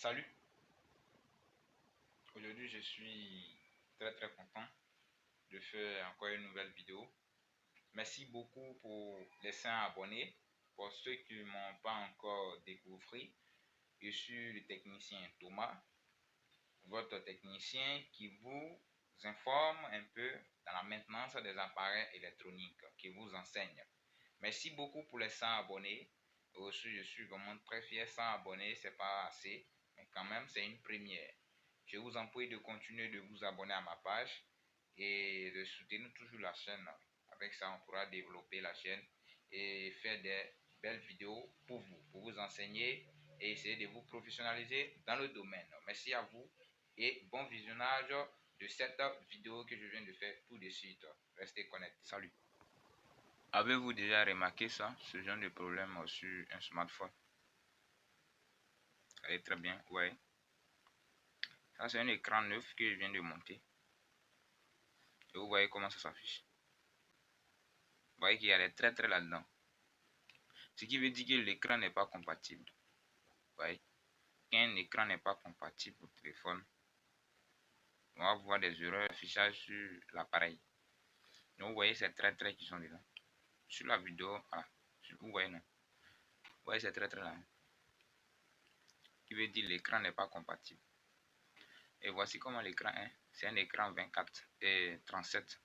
Salut, aujourd'hui je suis très content de faire encore une nouvelle vidéo. Merci beaucoup pour les 100 abonnés. Pour ceux qui ne m'ont pas encore découvert, je suis le technicien Thomas, votre technicien qui vous informe un peu dans la maintenance des appareils électroniques, qui vous enseigne. Merci beaucoup pour les 100 abonnés. Aussi, je suis vraiment très fier. 100 abonnés, c'est pas assez, mais quand même, c'est une première. Je vous en prie de continuer de vous abonner à ma page et de soutenir toujours la chaîne. Avec ça, on pourra développer la chaîne et faire des belles vidéos pour vous enseigner et essayer de vous professionnaliser dans le domaine. Merci à vous et bon visionnage de cette vidéo que je viens de faire tout de suite. Restez connectés. Salut. Avez-vous déjà remarqué ça, ce genre de problème sur un smartphone? Ça est très bien, ouais. Ça, c'est un écran neuf que je viens de monter. Et vous voyez comment ça s'affiche. Vous voyez qu'il y a des traits là-dedans. Ce qui veut dire que l'écran n'est pas compatible. Vous voyez, quand un écran n'est pas compatible au téléphone, on va voir des erreurs d'affichage sur l'appareil. Donc, vous voyez ces traits qui sont dedans. Sur la vidéo, voilà. Vous voyez, non? Vous voyez ces traits là. Qui veut dire l'écran n'est pas compatible. Et voici comment l'écran est. C'est un écran 24 et 37.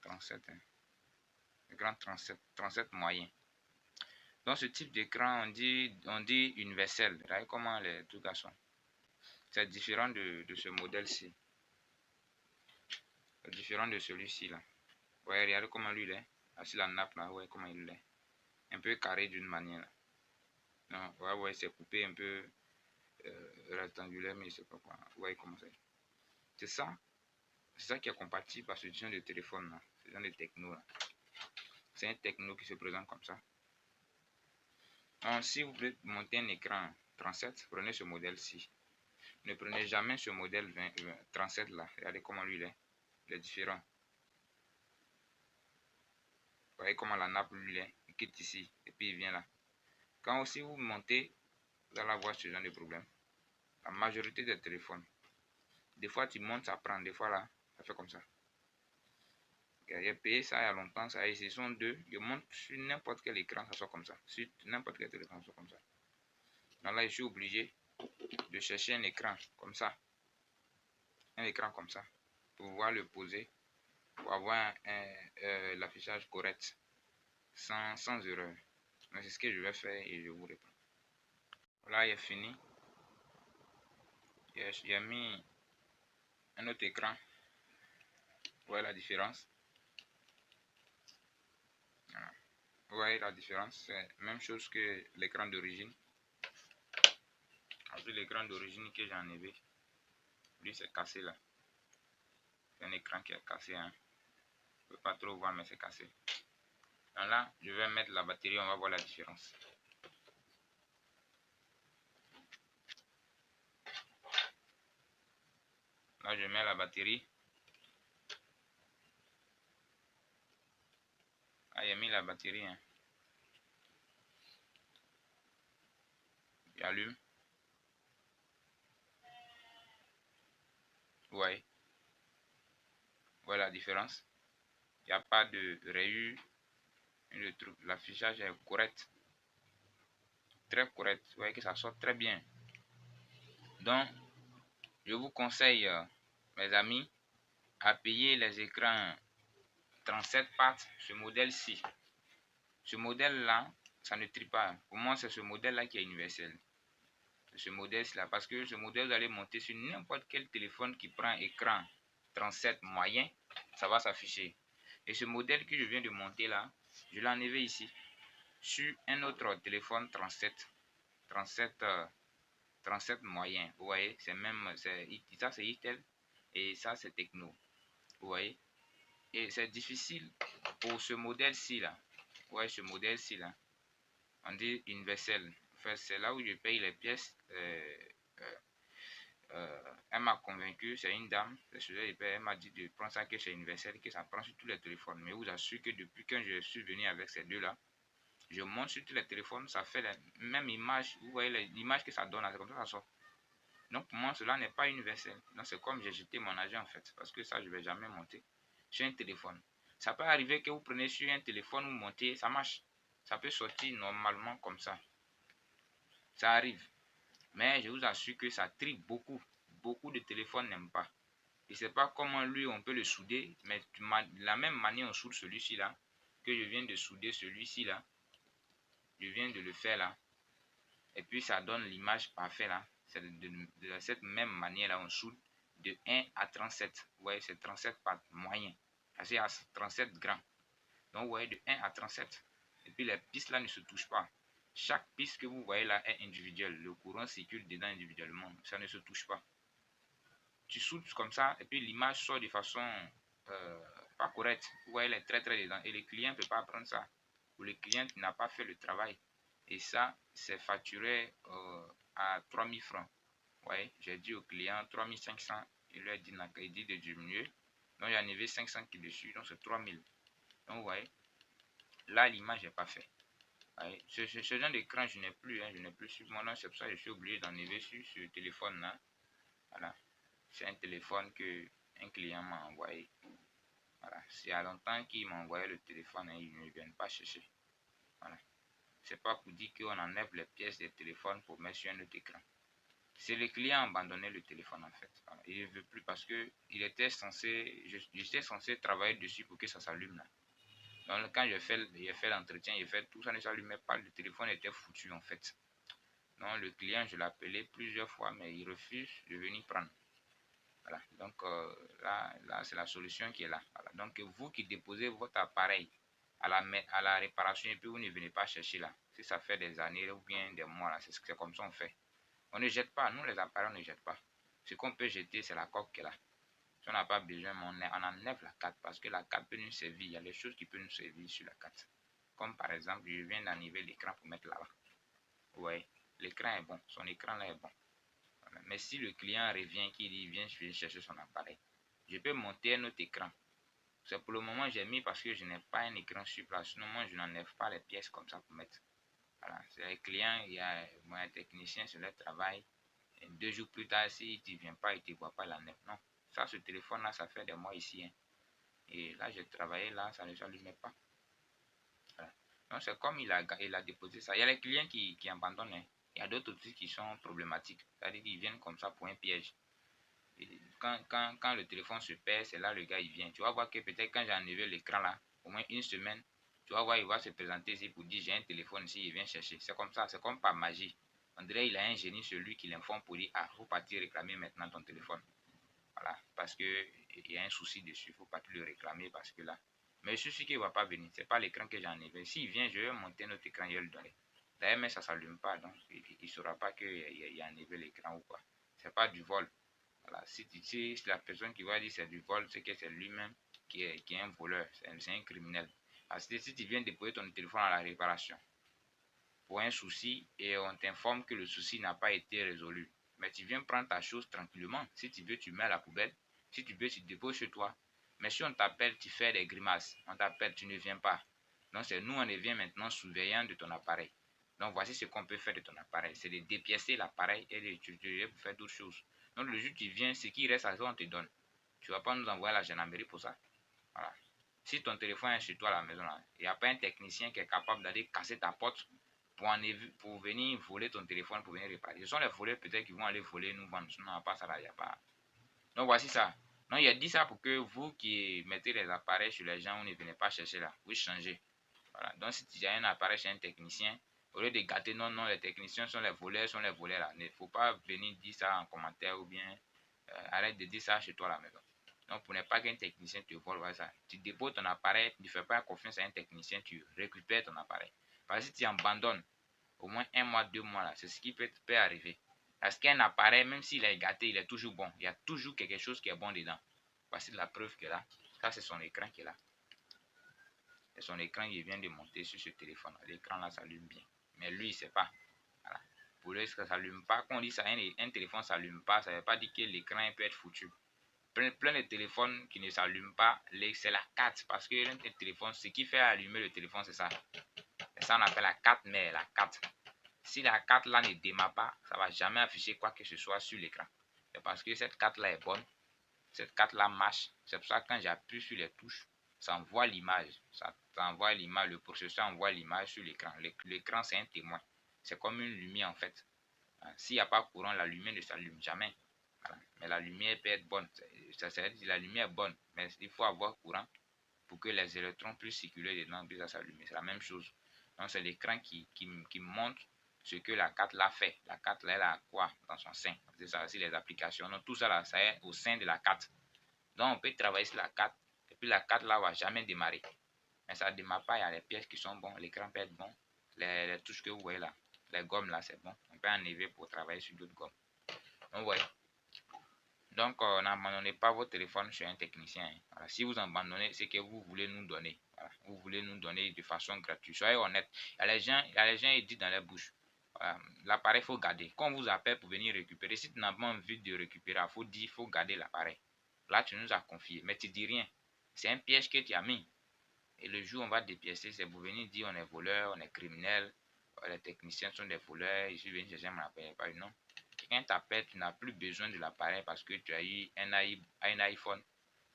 37. Hein. Écran 37 moyen. Dans ce type d'écran, on dit universel. Regardez comment les trucs sont. C'est différent de ce modèle-ci. C'est différent de celui-ci là. Vous voyez, regardez comment lui il est. Là, sur la nappe là, vous voyez comment il est. Un peu carré d'une manière là. Non, vous voyez, c'est coupé un peu rectangulaire, mais je sais pas quoi. Vous voyez comment c'est. C'est ça. C'est ça qui est compatible à ce genre de téléphone là. Ce genre de techno là. C'est un techno qui se présente comme ça. Donc, si vous voulez monter un écran 37, prenez ce modèle-ci. Ne prenez jamais ce modèle 37 là. Regardez comment lui il est. Il est différent. Vous voyez comment la nappe lui il est. Il quitte ici et puis il vient là. Quand aussi vous montez, vous allez avoir ce genre de problème. La majorité des téléphones. Des fois tu montes, ça prend. Des fois là, ça fait comme ça. J'ai payé ça il y a longtemps. Ça, ce sont deux. Je monte sur n'importe quel écran, ça soit comme ça. Sur n'importe quel téléphone, ça soit comme ça. Donc là, je suis obligé de chercher un écran comme ça. Un écran comme ça. Pour pouvoir le poser. Pour avoir l'affichage correct. Sans erreur. Donc c'est ce que je vais faire et je vous réponds. Voilà, il est fini. J'ai mis un autre écran. Vous voyez la différence. Voilà. Vous voyez la différence. C'est la même chose que l'écran d'origine. Après l'écran d'origine que j'ai enlevé. Lui c'est cassé là. C'est un écran qui est cassé. Hein. Je ne peux pas trop voir mais c'est cassé. Donc là, je vais mettre la batterie. On va voir la différence. Là, je mets la batterie. Ah, j'ai mis la batterie. Hein. J'allume. Vous voyez la différence. Il n'y a pas de rayures. L'affichage est correct. Très correct. Vous voyez que ça sort très bien. Donc, je vous conseille, mes amis, à payer les écrans 37 parts, ce modèle-ci. Ce modèle-là, ça ne trie pas. Pour moi, c'est ce modèle-là qui est universel. Ce modèle-là, parce que ce modèle, vous allez monter sur n'importe quel téléphone qui prend écran 37 moyen, ça va s'afficher. Et ce modèle que je viens de monter là, je l'ai enlevé ici, sur un autre téléphone 37 moyen. Vous voyez, c'est même, ça c'est Itel et ça c'est Techno. Vous voyez, et c'est difficile pour ce modèle-ci là. Vous voyez ce modèle-ci là, on dit universel. Enfin, c'est là où je paye les pièces. Elle m'a convaincu, c'est une dame, elle m'a dit de prendre ça que c'est universel, que ça prend sur tous les téléphones. Mais je vous assure que depuis que je suis venu avec ces deux là, je monte sur tous les téléphones, ça fait la même image. Vous voyez l'image que ça donne, c'est comme ça sort. Donc pour moi, cela n'est pas universel. Donc c'est comme j'ai jeté mon argent en fait, parce que ça, je ne vais jamais monter sur un téléphone. Ça peut arriver que vous prenez sur un téléphone, vous montez, ça marche. Ça peut sortir normalement comme ça. Ça arrive. Mais je vous assure que ça tripe beaucoup. Beaucoup de téléphones n'aiment pas. Je ne sais pas comment lui, on peut le souder, mais de la même manière, on soude celui-ci là, que je viens de souder celui-ci là. Je viens de le faire là. Et puis ça donne l'image parfaite là. C'est de cette même manière là, on soude de 1 à 37. Vous voyez, c'est 37 par moyen. C'est à 37 grands. Donc vous voyez de 1 à 37. Et puis les pistes là ne se touchent pas. Chaque piste que vous voyez là est individuelle. Le courant circule dedans individuellement. Ça ne se touche pas. Tu soudes comme ça et puis l'image sort de façon pas correcte. Vous voyez les traits dedans. Et le client ne peut pas prendre ça. Ou le client n'a pas fait le travail. Et ça, c'est facturé à 3000 francs. Vous voyez, j'ai dit au client 3500. Il lui a dit de diminuer. Donc, il y a enlevé 500 qui est dessus. Donc, c'est 3000. Donc, vous voyez, là, l'image n'est pas faite. Ce genre d'écran, je n'ai plus. Je n'ai plus sur mon nom. C'est pour ça que je suis obligé d'enlever sur ce téléphone-là. Voilà. C'est un téléphone que un client m'a envoyé. Voilà. C'est à longtemps qu'il m'a envoyé le téléphone et ils ne viennent pas chercher. Voilà. C'est pas pour dire qu'on enlève les pièces des téléphones pour mettre sur un autre écran. C'est le client a abandonné le téléphone en fait. Voilà. Il ne veut plus parce que j'étais censé travailler dessus pour que ça s'allume là. Donc quand j'ai fait l'entretien, j'ai fait tout ça ne s'allumait pas. Le téléphone était foutu en fait. Donc le client, je l'ai appelé plusieurs fois, mais il refuse de venir prendre. Voilà. Donc là c'est la solution qui est là. Voilà. Donc vous qui déposez votre appareil à la réparation et puis vous ne venez pas chercher là. Si ça fait des années ou bien des mois là, c'est comme ça on fait. On ne jette pas, nous les appareils on ne jette pas. Ce qu'on peut jeter c'est la coque qui est là. Si on n'a pas besoin, on enlève la carte parce que la carte peut nous servir. Il y a des choses qui peuvent nous servir sur la carte. Comme par exemple, je viens d'enlever l'écran pour mettre là-bas. Vous voyez, l'écran est bon, son écran là est bon. Voilà. Mais si le client revient, qu'il dit viens chercher son appareil, je peux monter un autre écran. C'est pour le moment j'ai mis parce que je n'ai pas un écran sur place. Sinon moi je n'enlève pas les pièces comme ça pour mettre. Voilà, c'est les clients, il y a un technicien sur le travail. Et 2 jours plus tard, si tu ne viens pas, il ne te voit pas l'enlève. Non, ça ce téléphone là, ça fait des mois ici. Hein. Et là j'ai travaillé là, ça ne s'allumait pas. Voilà. Donc c'est comme il a déposé ça. Il y a les clients qui abandonnent. Hein. Il y a d'autres aussi qui sont problématiques. C'est-à-dire qu'ils viennent comme ça pour un piège. Et quand le téléphone se perd, c'est là le gars il vient. Tu vas voir que peut-être quand j'ai enlevé l'écran là, au moins une semaine, tu vas voir, il va se présenter ici pour dire j'ai un téléphone ici, il vient chercher. C'est comme ça, c'est comme par magie. On dirait il a un génie sur lui qui l'informe pour dire ah, il faut partir réclamer maintenant ton téléphone. Voilà, parce qu'il y a un souci dessus, il faut partir le réclamer parce que là. Mais je suis sûr qu'il ne va pas venir, c'est pas l'écran que j'ai enlevé. S'il vient, je vais monter notre écran et le donner. D'ailleurs, mais ça ne s'allume pas, donc il ne saura pas qu'il y a enlevé l'écran ou quoi. C'est pas du vol. Voilà. Si la personne qui va dire c'est du vol, c'est que c'est lui-même qui est un voleur, c'est un criminel. Parce que si tu viens déposer ton téléphone à la réparation pour un souci et on t'informe que le souci n'a pas été résolu, mais tu viens prendre ta chose tranquillement. Si tu veux, tu mets à la poubelle. Si tu veux, tu déposes chez toi. Mais si on t'appelle, tu fais des grimaces. On t'appelle, tu ne viens pas. Donc c'est nous, on devient maintenant surveillant de ton appareil. Donc voici ce qu'on peut faire de ton appareil. C'est de dépiécer l'appareil et de l'utiliser pour faire d'autres choses. Donc le jour où tu viens, ce qui reste à ça, on te donne. Tu ne vas pas nous envoyer à la gendarmerie pour ça. Voilà. Si ton téléphone est chez toi à la maison, il n'y a pas un technicien qui est capable d'aller casser ta porte pour venir voler ton téléphone, pour venir réparer. Ce sont les voleurs peut-être qui vont aller voler, nous vendre. Sinon, pas ça là, il n'y a pas. Donc voici ça. Donc il a dit ça pour que vous qui mettez les appareils sur les gens, vous ne venez pas chercher là. Vous changez. Voilà. Donc si tu as un appareil chez un technicien, au lieu de gâter non, les techniciens sont les voleurs là. Il ne faut pas venir dire ça en commentaire ou bien arrête de dire ça chez toi à la maison. Donc pour ne pas qu'un technicien te vole, voilà ça. Tu déposes ton appareil, tu ne fais pas confiance à un technicien, tu récupères ton appareil. Parce que si tu abandonnes au moins 1 mois, 2 mois là, c'est ce qui peut arriver. Parce qu'un appareil, même s'il est gâté, il est toujours bon. Il y a toujours quelque chose qui est bon dedans. Voici la preuve que là, ça c'est son écran qui est là. Et son écran, il vient de monter sur ce téléphone. L'écran là s'allume bien. Mais lui, il ne sait pas. Voilà. Pour lui, ça ne s'allume pas. Quand on dit ça, un téléphone ne s'allume pas, ça ne veut pas dire que l'écran peut être foutu. Plein de téléphones qui ne s'allument pas, c'est la carte. Parce que un téléphone, ce qui fait allumer le téléphone, c'est ça. C'est ça on appelle la carte mère, la carte. Si la carte là ne démarre pas, ça ne va jamais afficher quoi que ce soit sur l'écran. C'est parce que cette carte là est bonne. Cette carte là marche. C'est pour ça que quand j'appuie sur les touches, ça envoie l'image. Ça envoie l'image. Le processeur envoie l'image sur l'écran. L'écran c'est un témoin. C'est comme une lumière en fait. S'il n'y a pas courant, la lumière ne s'allume jamais. Voilà. Mais la lumière peut être bonne. La lumière est bonne. Mais il faut avoir courant pour que les électrons puissent circuler dedans, puis ça s'allumer. C'est la même chose. Donc c'est l'écran qui montre ce que la carte là fait. La carte là, elle a quoi dans son sein. C'est ça aussi les applications. Donc tout ça là, ça est au sein de la carte. Donc on peut travailler sur la carte. Et puis la carte là va jamais démarrer. Mais ça ne démarre pas. Il y a les pièces qui sont bons. L'écran peut être bon. Les touches que vous voyez là, les gommes là, c'est bon. On peut enlever pour travailler sur d'autres gommes. Donc voyez. Donc, n'abandonnez pas votre téléphone chez un technicien. Hein. Voilà. Si vous abandonnez, c'est que vous voulez nous donner. Voilà. Vous voulez nous donner de façon gratuite. Soyez honnête. Il y a les gens qui disent dans leur bouche. Voilà. L'appareil, il faut garder. Quand on vous appelle pour venir récupérer, si tu n'as pas envie de récupérer, il faut garder l'appareil. Là, tu nous as confié. Mais tu ne dis rien. C'est un piège que tu as mis. Et le jour où on va dépiécer, c'est pour venir dire on est voleur, on est criminel. Les techniciens sont des voleurs. Je suis venu chercher mon appareil. Non. Quand t'appelles, tu n'as plus besoin de l'appareil parce que tu as eu un iPhone.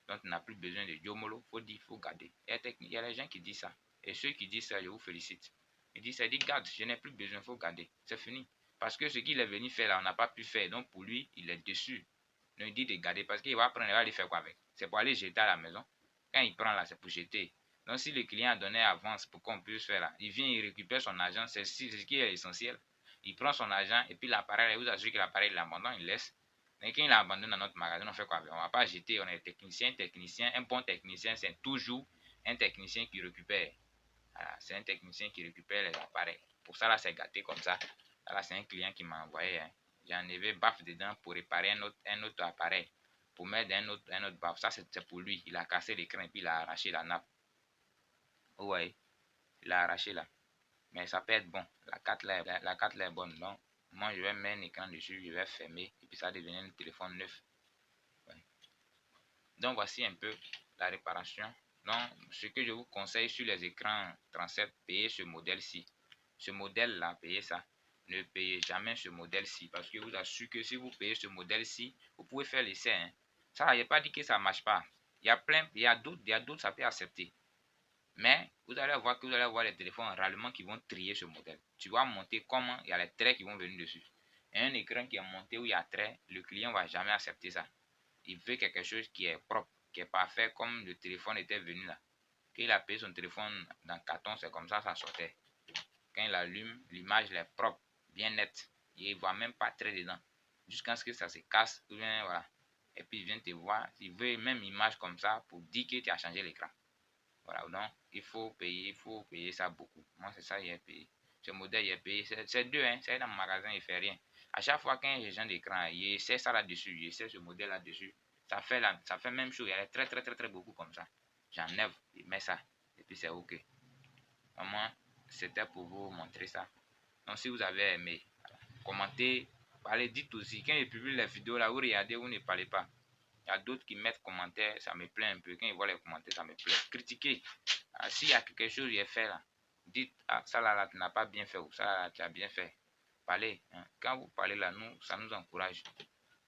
Donc, tu n'as plus besoin de Yomolo. Il faut garder. Il y a des gens qui disent ça. Et ceux qui disent ça, je vous félicite. Ils disent ça, garde, je n'ai plus besoin, il faut garder. C'est fini. Parce que ce qu'il est venu faire là, on n'a pas pu faire. Donc, pour lui, il est déçu. Donc, il dit de garder parce qu'il va prendre, il va aller faire quoi avec? C'est pour aller jeter à la maison. Quand il prend là, c'est pour jeter. Donc, si le client a donné avance pour qu'on puisse faire là, il vient, il récupère son argent. C'est ce qui est essentiel. Il prend son argent et puis l'appareil, vous assure que l'appareil, il l'abandonne, il laisse. Mais quand il l'abandonne dans notre magasin, on fait quoi? On ne va pas jeter, on est technicien. Un bon technicien, c'est toujours un technicien qui récupère. Voilà, c'est un technicien qui récupère les appareils. Pour ça, là, c'est gâté comme ça. Là, c'est un client qui m'a envoyé. Hein. J'en avais baf dedans pour réparer un autre appareil. Pour mettre un autre baf. Ça, c'est pour lui. Il a cassé l'écran et puis il a arraché la nappe. Vous voyez? Il a arraché là. Mais ça peut être bon. La carte là est bonne. Donc, moi, je vais mettre un écran dessus, je vais fermer. Et puis, ça va devenir un téléphone neuf. Ouais. Donc, voici un peu la réparation. Donc, ce que je vous conseille sur les écrans 37, payez ce modèle-ci. Ce modèle-là, payez ça. Ne payez jamais ce modèle-ci. Parce que je vous assure que si vous payez ce modèle-ci, vous pouvez faire l'essai. Hein. Ça, il n'y a pas dit que ça ne marche pas. Il y a d'autres, ça peut accepter. Mais vous allez voir que vous allez avoir les téléphones réellement qui vont trier ce modèle. Tu vas monter comment il y a les traits qui vont venir dessus. Et un écran qui est monté où il y a traits, le client ne va jamais accepter ça. Il veut quelque chose qui est propre, qui est parfait comme le téléphone était venu là. Quand il a payé son téléphone dans le carton, c'est comme ça sortait. Quand il allume, l'image est propre, bien nette. Il ne voit même pas trait dedans. Jusqu'à ce que ça se casse, ou bien, voilà. Et puis il vient te voir, il veut même image comme ça pour dire que tu as changé l'écran. Voilà, donc il faut payer ça beaucoup. Moi, c'est ça, j'ai payé. Ce modèle, j'ai payé. C'est deux, hein. C'est dans mon magasin, il ne fait rien. À chaque fois qu'un change d'écran, il essaie ça là-dessus, il essaie ce modèle là-dessus. Ça fait même chose. Il y a très beaucoup comme ça. J'enlève, il met ça. Et puis c'est OK. Au moins, c'était pour vous montrer ça. Donc, si vous avez aimé, commentez, parlez, dites aussi. Quand je publie les vidéos là, vous regardez, vous ne parlez pas. Il y a d'autres qui mettent commentaires, ça me plaît un peu. Quand ils voient les commentaires, ça me plaît. Critiquez. S'il y a quelque chose qui est fait là, dites, ça là, tu n'as pas bien fait ou ça là, tu as bien fait. Parlez. Hein. Quand vous parlez là, ça nous encourage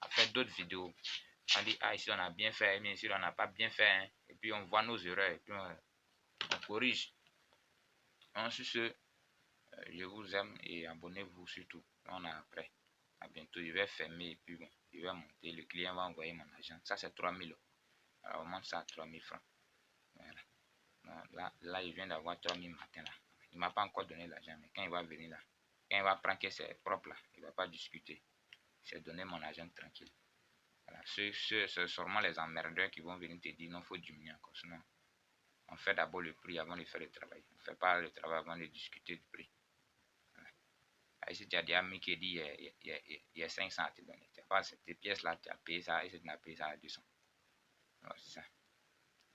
à faire d'autres vidéos. On dit, ici on a bien fait, mais ici on n'a pas bien fait. Hein. Et puis on voit nos erreurs et puis on corrige. Donc sur ce, je vous aime et abonnez-vous surtout. On est après. À bientôt. Je vais fermer et puis bon, je vais monter. Le client va envoyer mon argent. Ça c'est 3000. Alors on monte ça à 3000 francs. Voilà. Donc, là, il vient d'avoir 3000 matin là. Il ne m'a pas encore donné l'argent, mais quand il va venir là, quand il va prendre que c'est propre là, il ne va pas discuter. C'est donner mon argent tranquille. Voilà. C'est sûrement les emmerdeurs qui vont venir te dire non, il faut diminuer encore. Sinon, on fait d'abord le prix avant de faire le travail. On ne fait pas le travail avant de discuter du prix. Voilà. Ici, tu as des amis qui disent il y a 500 à te donner. Tu n'as pas cette pièce là, tu as payé ça, et tu n'as payé ça à 200. Alors, c'est ça.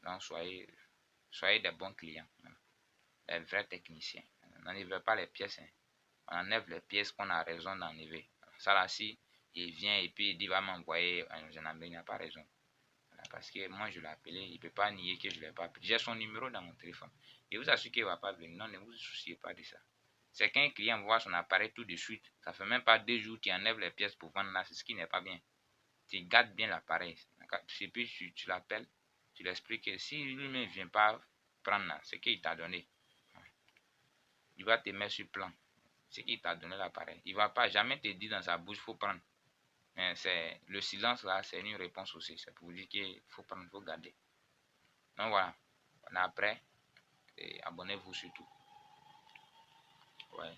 Donc, soyez des bons clients. Voilà. Les vrais techniciens. On n'enlève pas les pièces. Hein. On enlève les pièces qu'on a raison d'enlever. Ça là, si il vient et puis il dit va m'envoyer un gendarme, il n'a pas raison. Voilà. parce que moi je l'ai appelé, il ne peut pas nier que je ne l'ai pas appelé. J'ai son numéro dans mon téléphone. Et vous assure qu'il ne va pas venir. Non, ne vous souciez pas de ça. C'est qu'un client voit son appareil tout de suite. Ça ne fait même pas 2 jours qu'il enlève les pièces pour vendre là. C'est ce qui n'est pas bien. Tu gardes bien l'appareil. Et puis tu l'appelles, tu l'expliques que si lui-même ne vient pas prendre là, ce qu'il t'a donné, il va te mettre sur plan. Ce qu'il t'a donné l'appareil. Il ne va pas jamais te dire dans sa bouche, il faut prendre. C'est le silence là, c'est une réponse aussi. C'est pour dire qu'il faut prendre, il faut garder. Donc voilà. On est après. Et abonnez-vous surtout. Ouais.